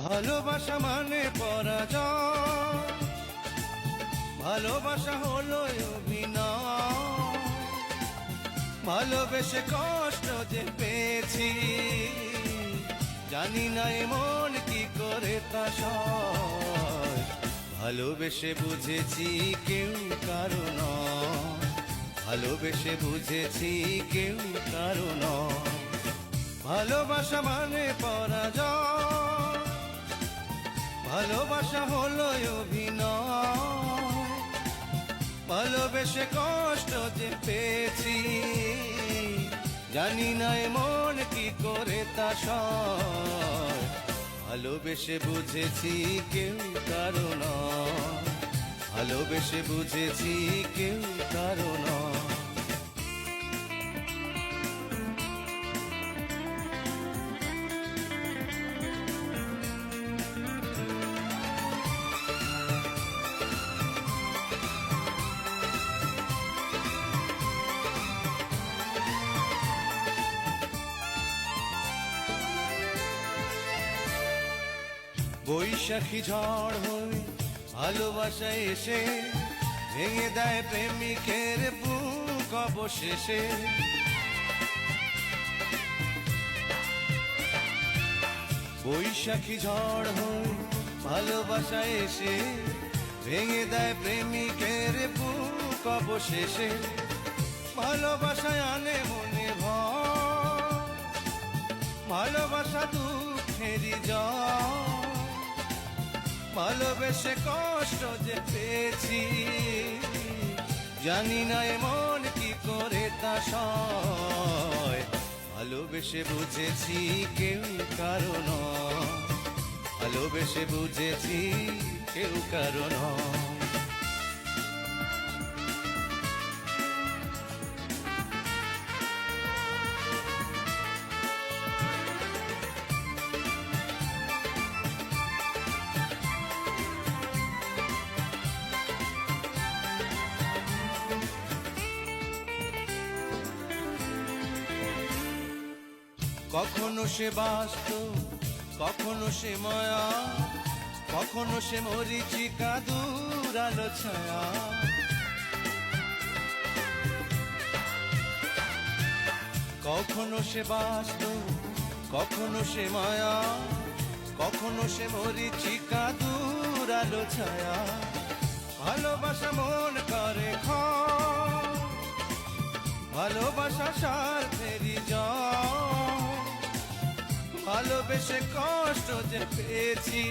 ভালোবাসা মানে পরাজয়, ভালোবাসা হলো অভিনয়। ভালোবেসে কষ্ট যে পেয়েছি, জানি না এমন কি করে তা সয়। ভালোবেসে বুঝেছি কেউ কারো নয়, ভালোবেসে বুঝেছি কেউ কারো নয়। ভালোবাসা মানে পরাজয়, ভালোবাসা হলো অভিনয়। ভালোবেসে কষ্ট যে পেয়েছি, জানি না এমন কি করে তা সয়। ভালোবেসে বুঝেছি কেউ কারো নয়, ভালোবেসে বুঝেছি কেউ কারো নয়। বৈশাখী ঝড় হয়ে ভালোবাসা এসে ভেঙে দেয় প্রেমিকের বুক অবশেষে। বৈশাখী ঝড় হয়ে ভালোবাসা এসে ভেঙে দেয় প্রেমিকের বুক অবশেষে। ভালোবাসায় আনে মনে ভয়, ভালোবাসা দুঃখেরই জয়। ভালোবেসে কষ্ট যে পেয়েছি, জানি না এমন কি করে তা সয়। ভালোবেসে বুঝেছি কেউ কারো নয়, ভালোবেসে বুঝেছি কেউ কারো নয়। কখনো সে বাস্তব, কখনো সে মায়া, কখনো সে মরিচিকা দূরালো ছায়া। কখনো সে বাস্তব, কখনো সে মায়া, কখনো সে মরিচিকা দূরালো ছায়া। ভালোবাসা মন করে ক্ষয়, ভালোবাসা স্বার্থেরই জয়। ভালোবেসে কষ্ট যে পেয়েছি,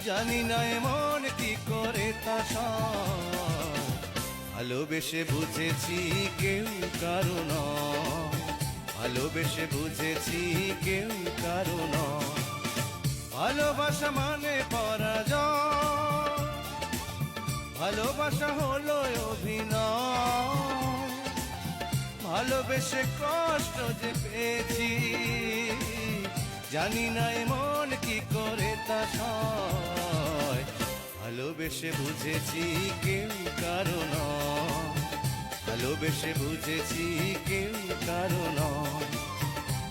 জানি না এমন কি করে তা সয়। ভালোবেসে বুঝেছি কেউ কারো নয়, ভালোবেসে বুঝেছি কেউ কারো নয়। ভালোবাসা মানে পরাজয়, ভালোবাসা হলো অভিনয়। ভালোবেসে কষ্ট যে পেয়েছি, জানি না এমন কি করে তা সয়। ভালোবেসে বুঝেছি কেউ কারো নয়, ভালোবেসে বুঝেছি কেউ কারো নয়।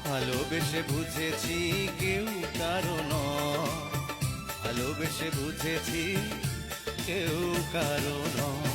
ভালোবেসে বুঝেছি কেউ কারো নয়, ভালোবেসে বুঝেছি কেউ কারো নয়।